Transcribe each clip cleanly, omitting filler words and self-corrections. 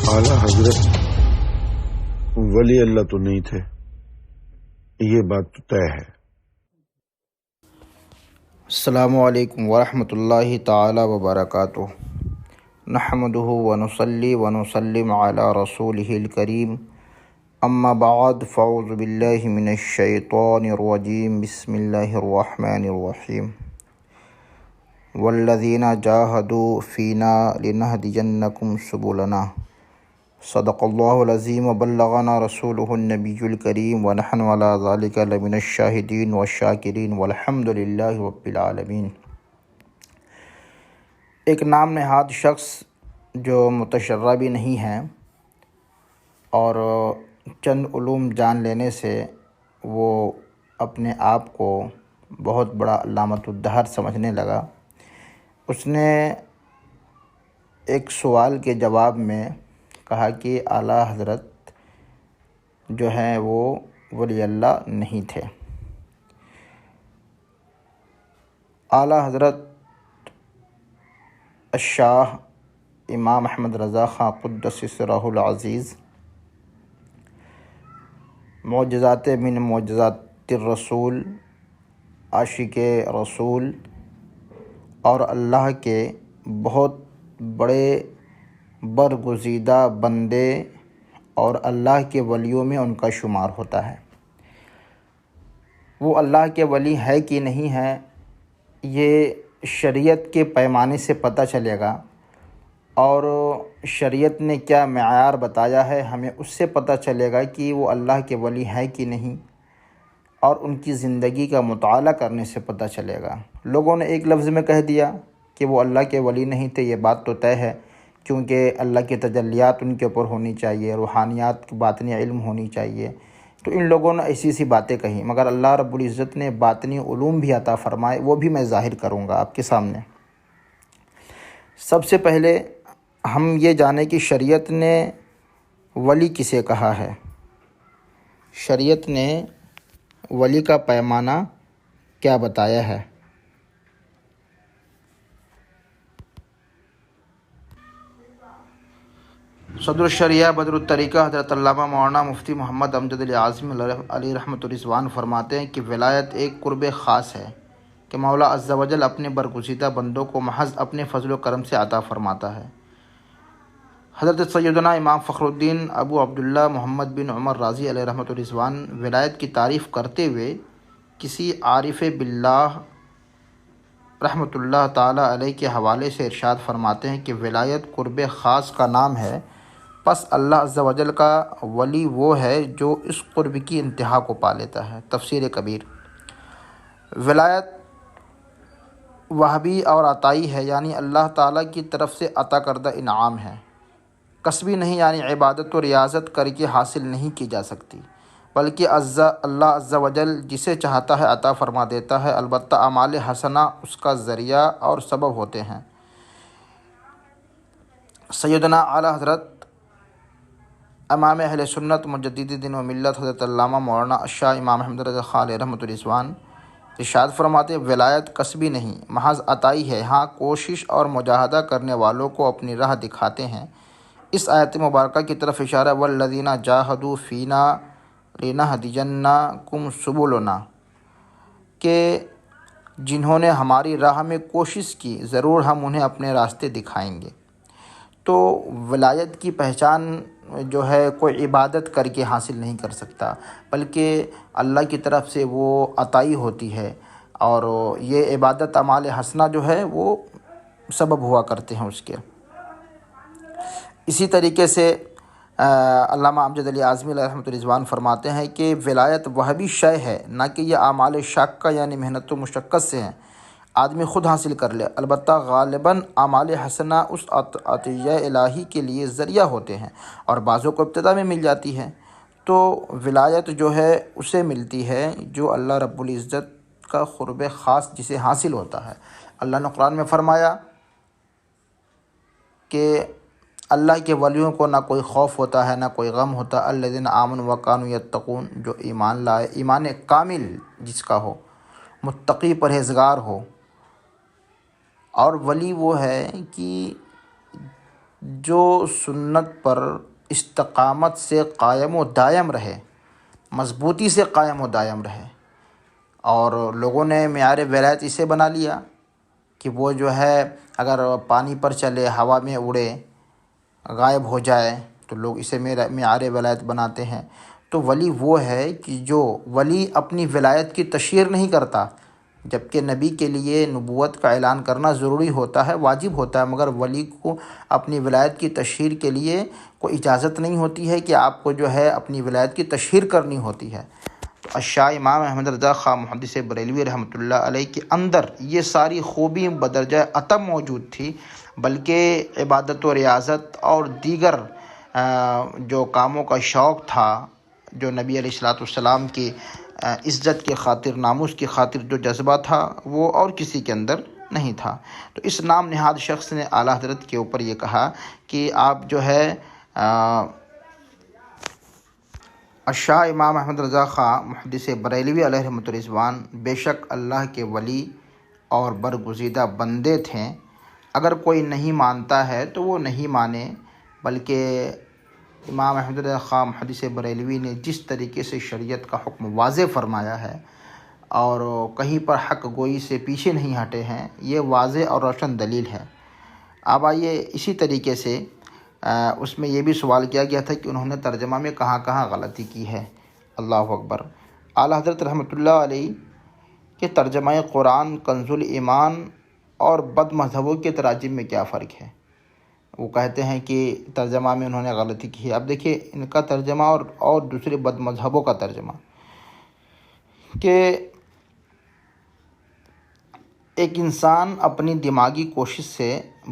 اعلیٰ حضرت ولی اللہ تو نہیں تھے، یہ بات تو طے ہے۔ السلام علیکم ورحمۃ اللہ تعالی وبرکاتہ۔ نحمده ونصلی ونسلم علی رسولہ الکریم، اما بعد فاعوذ باللہ من الشیطان الرجیم، بسم اللہ الرحمن الرحیم۔ والذین جاہدوا فینا لنہدینکم سبلنا، صدق اللہ العظیم وبلغنا رسولہ النبی الکریم ونحن علی ذلک لمن الشاہدین والشاکرین والحمد للہ رب العالمین۔ ایک نام نہاد شخص جو متشرع بھی نہیں ہے اور چند علوم جان لینے سے وہ اپنے آپ کو بہت بڑا علامۃ الدہر سمجھنے لگا، اس نے ایک سوال کے جواب میں کہا کہ اعلیٰ حضرت جو ہیں وہ ولی اللہ نہیں تھے۔ اعلیٰ حضرت الشاہ امام احمد رضا خان قدس سرہ العزیز معجزات من معجزات الرسول، عاشق رسول اور اللہ کے بہت بڑے برگزیدہ بندے اور اللہ کے ولیوں میں ان کا شمار ہوتا ہے۔ وہ اللہ کے ولی ہے کہ نہیں ہے یہ شریعت کے پیمانے سے پتہ چلے گا، اور شریعت نے کیا معیار بتایا ہے ہمیں اس سے پتہ چلے گا کہ وہ اللہ کے ولی ہے کہ نہیں، اور ان کی زندگی کا مطالعہ کرنے سے پتہ چلے گا۔ لوگوں نے ایک لفظ میں کہہ دیا کہ وہ اللہ کے ولی نہیں تھے، یہ بات تو طے ہے، کیونکہ اللہ کی تجلیات ان کے اوپر ہونی چاہیے، روحانیات کی باطنی علم ہونی چاہیے، تو ان لوگوں نے ایسی سی باتیں کہیں، مگر اللہ رب العزت نے باطنی علوم بھی عطا فرمائے، وہ بھی میں ظاہر کروں گا آپ کے سامنے۔ سب سے پہلے ہم یہ جانیں کہ شریعت نے ولی کسے کہا ہے۔ شریعت نے ولی کا پیمانہ کیا بتایا ہے۔ صدر الشریعہ بدر الطریقہ حضرت علامہ مولانا مفتی محمد امجد علی اعظمی علی رحمۃ الرضوان فرماتے ہیں کہ ولایت ایک قرب خاص ہے کہ مولا عز و جل اپنے برگزیدہ بندوں کو محض اپنے فضل و کرم سے عطا فرماتا ہے۔ حضرت سیدنا امام فخر الدین ابو عبداللہ محمد بن عمر رازی علیہ رحمۃ الرضوان ولایت کی تعریف کرتے ہوئے کسی عارف باللہ رحمۃ اللہ تعالی علیہ کے حوالے سے ارشاد فرماتے ہیں کہ ولایت قرب خاص کا نام ہے، پس اللہ عز و جل کا ولی وہ ہے جو اس قرب کی انتہا کو پا لیتا ہے۔ تفسیر کبیر۔ ولایت وہبی اور عطائی ہے، یعنی اللہ تعالیٰ کی طرف سے عطا کردہ انعام ہے، کسبی نہیں، یعنی عبادت و ریاضت کر کے حاصل نہیں کی جا سکتی، بلکہ اللہ عز و جل جسے چاہتا ہے عطا فرما دیتا ہے، البتہ اعمال حسنہ اس کا ذریعہ اور سبب ہوتے ہیں۔ سیدنا اعلیٰ حضرت امام اہل سنت مجدد دین و ملت حضرت علامہ مولانا الشاہ امام احمد رضا خان علیہ رحمۃ الرضوان ارشاد فرماتے ہیں ولایت کسبی نہیں، محض عطائی ہے، ہاں کوشش اور مجاہدہ کرنے والوں کو اپنی راہ دکھاتے ہیں۔ اس آیت مبارکہ کی طرف اشارہ والذین جاہدوا فینا لنہدینکم سبلنا، کہ جنہوں نے ہماری راہ میں کوشش کی ضرور ہم انہیں اپنے راستے دکھائیں گے۔ تو ولایت کی پہچان جو ہے کوئی عبادت کر کے حاصل نہیں کر سکتا، بلکہ اللہ کی طرف سے وہ عطائی ہوتی ہے، اور یہ عبادت اعمال حسنہ جو ہے وہ سبب ہوا کرتے ہیں اس کے۔ اسی طریقے سے علامہ امجد علی اعظمی علیہ رحمۃ الرضوان فرماتے ہیں کہ ولایت وہبی شے ہے، نہ کہ یہ اعمال شاقہ یعنی محنت و مشقت سے ہیں، آدمی خود حاصل کر لے، البتہ غالباً اعمال حسنہ اس عطیہ الہی کے لیے ذریعہ ہوتے ہیں، اور بعضوں کو ابتدا میں مل جاتی ہے۔ تو ولایت جو ہے اسے ملتی ہے جو اللہ رب العزت کا قرب خاص جسے حاصل ہوتا ہے۔ اللہ نے قرآن میں فرمایا کہ اللہ کے ولیوں کو نہ کوئی خوف ہوتا ہے نہ کوئی غم ہوتا، الذین آمنوا وکانوا یتقون، جو ایمان لائے، ایمان کامل جس کا ہو، متقی پرہیزگار ہو۔ اور ولی وہ ہے کہ جو سنت پر استقامت سے قائم و دائم رہے، مضبوطی سے قائم و دائم رہے، اور لوگوں نے معیار ولایت اسے بنا لیا کہ وہ جو ہے اگر پانی پر چلے، ہوا میں اڑے، غائب ہو جائے تو لوگ اسے معیار ولایت بناتے ہیں۔ تو ولی وہ ہے کہ جو ولی اپنی ولایت کی تشہیر نہیں کرتا، جبکہ نبی کے لیے نبوت کا اعلان کرنا ضروری ہوتا ہے، واجب ہوتا ہے، مگر ولی کو اپنی ولایت کی تشہیر کے لیے کوئی اجازت نہیں ہوتی ہے کہ آپ کو جو ہے اپنی ولایت کی تشہیر کرنی ہوتی ہے۔ تو الشاہ امام احمد رضا خواہ محدث بریلوی رحمۃ اللہ علیہ کے اندر یہ ساری خوبی بدرجہ اتم موجود تھی، بلکہ عبادت و ریاضت اور دیگر جو کاموں کا شوق تھا، جو نبی علیہ السلام کی عزت کی خاطر، ناموس کی خاطر جو جذبہ تھا، وہ اور کسی کے اندر نہیں تھا۔ تو اس نام نہاد شخص نے اعلیٰ حضرت کے اوپر یہ کہا کہ آپ جو ہے الشاہ امام احمد رضا خواہ محدث بریلوی علیہ رحمۃ الرضوان بے شک اللہ کے ولی اور برگزیدہ بندے تھے، اگر کوئی نہیں مانتا ہے تو وہ نہیں مانے، بلکہ امام احمد رضا خواہ محدث بریلوی نے جس طریقے سے شریعت کا حکم واضح فرمایا ہے اور کہیں پر حق گوئی سے پیچھے نہیں ہٹے ہیں، یہ واضح اور روشن دلیل ہے۔ اب آئیے اسی طریقے سے اس میں یہ بھی سوال کیا گیا تھا کہ انہوں نے ترجمہ میں کہاں کہاں غلطی کی ہے۔ اللہ اکبر۔ اعلیٰ حضرت رحمۃ اللہ علیہ کہ ترجمہ قرآن، کنز الایمان اور بد مذہبوں کے تراجم میں کیا فرق ہے؟ وہ کہتے ہیں کہ ترجمہ میں انہوں نے غلطی کی ہے۔ اب دیکھیے ان کا ترجمہ اور دوسرے بد مذہبوں کا ترجمہ، کہ ایک انسان اپنی دماغی کوشش سے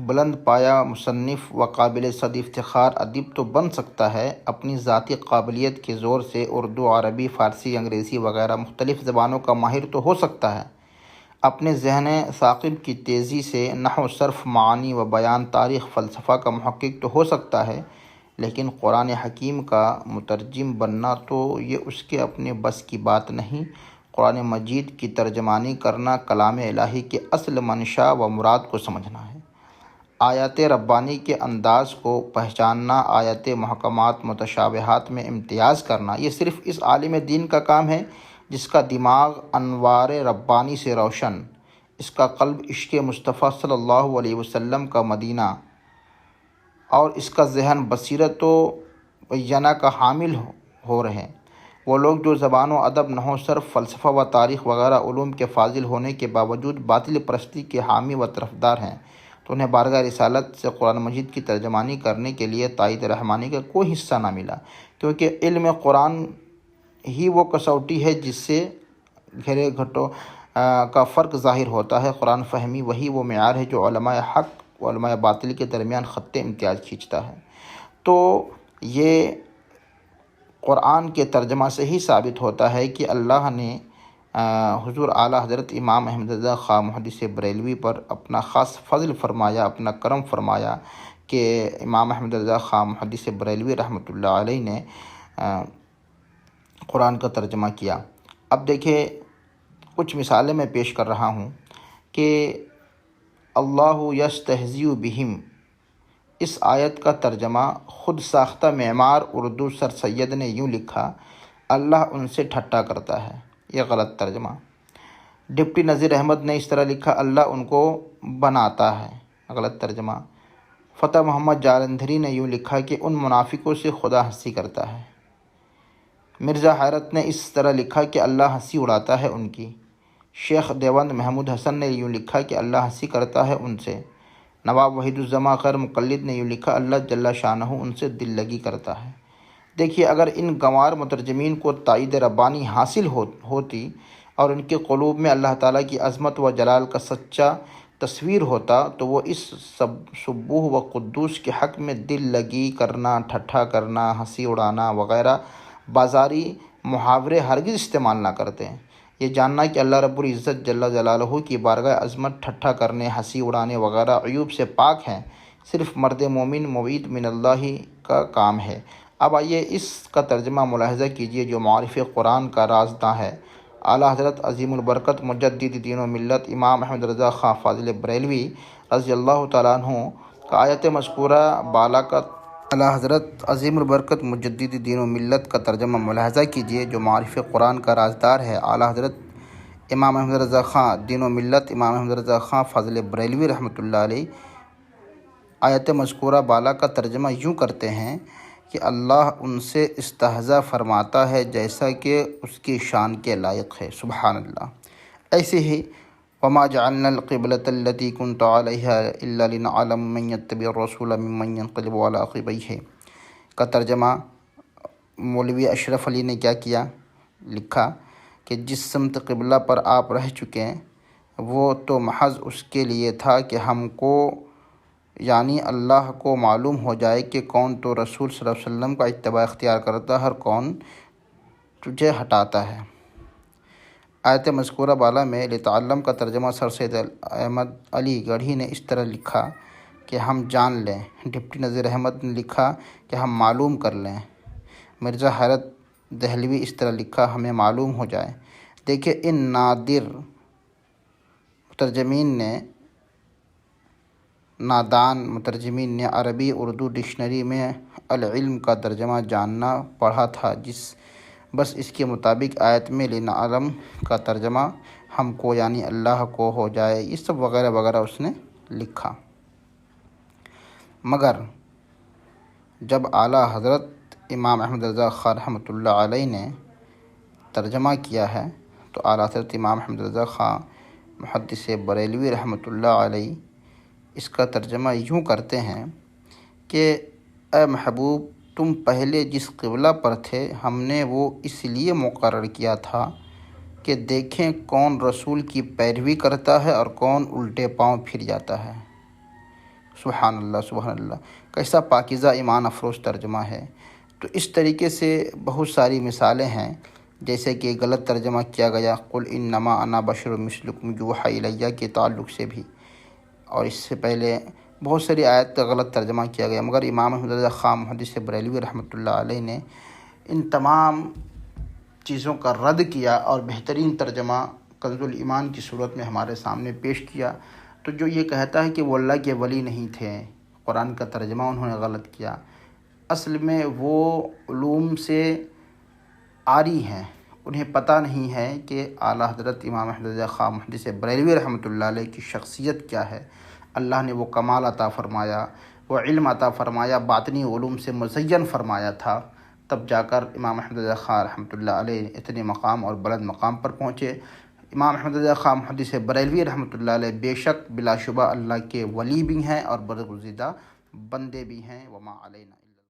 بلند پایا مصنف و قابل صد افتخار ادیب تو بن سکتا ہے، اپنی ذاتی قابلیت کے زور سے اردو، عربی، فارسی، انگریزی وغیرہ مختلف زبانوں کا ماہر تو ہو سکتا ہے، اپنے ذہن ثاقب کی تیزی سے نحو، صرف، معانی و بیان، تاریخ، فلسفہ کا محقق تو ہو سکتا ہے، لیکن قرآن حکیم کا مترجم بننا تو یہ اس کے اپنے بس کی بات نہیں۔ قرآن مجید کی ترجمانی کرنا کلام الہی کے اصل منشا و مراد کو سمجھنا ہے، آیات ربانی کے انداز کو پہچاننا، آیات محکمات متشابہات میں امتیاز کرنا، یہ صرف اس عالم دین کا کام ہے جس کا دماغ انوار ربانی سے روشن، اس کا قلب عشق مصطفیٰ صلی اللہ علیہ وسلم کا مدینہ، اور اس کا ذہن بصیرت و بینہ کا حامل ہو رہے۔ وہ لوگ جو زبان و ادب، نحو، صرف، فلسفہ و تاریخ وغیرہ علوم کے فاضل ہونے کے باوجود باطل پرستی کے حامی و طرفدار ہیں، تو انہیں بارگاہ رسالت سے قرآن مجید کی ترجمانی کرنے کے لیے تائید رحمانی کا کوئی حصہ نہ ملا، کیونکہ علم قرآن ہی وہ کسوٹی ہے جس سے گھرے گھٹوں کا فرق ظاہر ہوتا ہے۔ قرآن فہمی وہی وہ معیار ہے جو علماء حق و علماء باطل کے درمیان خط امتیاز کھینچتا ہے۔ تو یہ قرآن کے ترجمہ سے ہی ثابت ہوتا ہے کہ اللہ نے حضور اعلیٰ حضرت امام احمد رضا خواہ محدث بریلوی پر اپنا خاص فضل فرمایا، اپنا کرم فرمایا کہ امام احمد رضا خواہ محدث بریلوی رحمۃ اللہ علیہ نے قرآن کا ترجمہ کیا۔ اب دیکھیں کچھ مثالیں میں پیش کر رہا ہوں کہ اللہ یستہزئ بہم، اس آیت کا ترجمہ خود ساختہ معمار اردو سر سید نے یوں لکھا، اللہ ان سے ٹھٹا کرتا ہے، یہ غلط ترجمہ۔ ڈپٹی نذیر احمد نے اس طرح لکھا، اللہ ان کو بناتا ہے، غلط ترجمہ۔ فتح محمد جالندھری نے یوں لکھا کہ ان منافقوں سے خدا ہنسی کرتا ہے۔ مرزا حیرت نے اس طرح لکھا کہ اللہ ہنسی اڑاتا ہے ان کی۔ شیخ دیوبند محمود حسن نے یوں لکھا کہ اللہ ہنسی کرتا ہے ان سے۔ نواب وحید الزماں غیر مقلد نے یوں لکھا، اللہ جل شانہ ان سے دل لگی کرتا ہے۔ دیکھیے اگر ان گنوار مترجمین کو تائید ربانی حاصل ہوتی اور ان کے قلوب میں اللہ تعالیٰ کی عظمت و جلال کا سچا تصویر ہوتا تو وہ اس سبوح و قدوس کے حق میں دل لگی کرنا، ٹھٹھا کرنا، ہنسی اڑانا وغیرہ بازاری محاورے ہرگز استعمال نہ کرتے۔ یہ جاننا کہ اللہ رب العزت جل جلالہ کی بارگاہ عظمت ٹھٹھا کرنے، ہنسی اڑانے وغیرہ عیوب سے پاک ہیں، صرف مرد مومن موعید من اللہ کا کام ہے۔ اب آئیے اس کا ترجمہ ملاحظہ کیجیے جو معارف قرآن کا رازداں ہے، اعلیٰ حضرت عظیم البرکت مجدد دین و ملت امام احمد رضا خواہ فاضل بریلوی رضی اللہ تعالیٰ عنہ تو آیت مذکورہ بالا کا اعلیٰ حضرت عظیم البرکت مجدد دین و ملت کا ترجمہ ملاحظہ کیجیے، جو معارف قرآن کا رازدار ہے اعلیٰ حضرت امام احمد رضا خان دین و ملت امام احمد رضا خان فاضل بریلوی رحمۃ اللہ علیہ آیت مذکورہ بالا کا ترجمہ یوں کرتے ہیں کہ اللہ ان سے استہزاء فرماتا ہے جیسا کہ اس کی شان کے لائق ہے۔ سبحان اللہ۔ ایسے ہی وما جعلنا القبلۃ التي كنت عليها الا لنعلم من يتبع الرسول ممن ينقلب على عقبيه کا ترجمہ مولوی اشرف علی نے کیا لکھا کہ جس سمت قبلہ پر آپ رہ چکے ہیں وہ تو محض اس کے لیے تھا کہ ہم کو یعنی اللہ کو معلوم ہو جائے کہ کون تو رسول صلی اللہ علیہ وسلم کا اتباع اختیار کرتا ہے اور کون تجھے ہٹاتا ہے۔ آیت مذکورہ بالا میں لتعلم کا ترجمہ سر سید احمد علی گڑھی نے اس طرح لکھا کہ ہم جان لیں، ڈپٹی نذیر احمد نے لکھا کہ ہم معلوم کر لیں، مرزا حیرت دہلوی اس طرح لکھا ہمیں معلوم ہو جائے۔ دیکھیں ان نادر نادان مترجمین نے عربی اردو ڈکشنری میں العلم کا ترجمہ جاننا پڑھا تھا، بس اس کے مطابق آیت میں لنعلم کا ترجمہ ہم کو یعنی اللہ کو ہو جائے، یہ سب وغیرہ وغیرہ اس نے لکھا۔ مگر جب اعلیٰ حضرت امام احمد رضا خان رحمۃ اللہ علیہ نے ترجمہ کیا ہے تو اعلیٰ حضرت امام احمد رضا خان محدث بریلوی رحمۃ اللہ علیہ اس کا ترجمہ یوں کرتے ہیں کہ اے محبوب تم پہلے جس قبلہ پر تھے ہم نے وہ اس لیے مقرر کیا تھا کہ دیکھیں کون رسول کی پیروی کرتا ہے اور کون الٹے پاؤں پھر جاتا ہے۔ سبحان اللہ سبحان اللہ، کیسا پاکیزہ ایمان افروز ترجمہ ہے۔ تو اس طریقے سے بہت ساری مثالیں ہیں، جیسے کہ غلط ترجمہ کیا گیا قل انما انا بشر مثلکم یوحی الی کے تعلق سے بھی، اور اس سے پہلے بہت ساری آیت کا غلط ترجمہ کیا گیا، مگر امام احمد رضا خان محدث بریلوی رحمۃ اللہ علیہ نے ان تمام چیزوں کا رد کیا اور بہترین ترجمہ کنز الایمان کی صورت میں ہمارے سامنے پیش کیا۔ تو جو یہ کہتا ہے کہ وہ اللہ کے ولی نہیں تھے، قرآن کا ترجمہ انہوں نے غلط کیا، اصل میں وہ علوم سے عاری ہیں، انہیں پتہ نہیں ہے کہ اعلیٰ حضرت امام احمد رضا خان محدث بریلوی رحمۃ اللہ علیہ کی شخصیت کیا ہے۔ اللہ نے وہ کمال عطا فرمایا، وہ علم عطا فرمایا، باطنی علوم سے مزین فرمایا تھا، تب جا کر امام احمد رضا خان رحمۃ اللہ علیہ اتنے مقام اور بلند مقام پر پہنچے۔ امام احمد رضا خان محدث بریلوی رحمۃ اللہ علیہ بے شک بلا شبہ اللہ کے ولی بھی ہیں اور برگزیدہ بندے بھی ہیں۔ وما علینا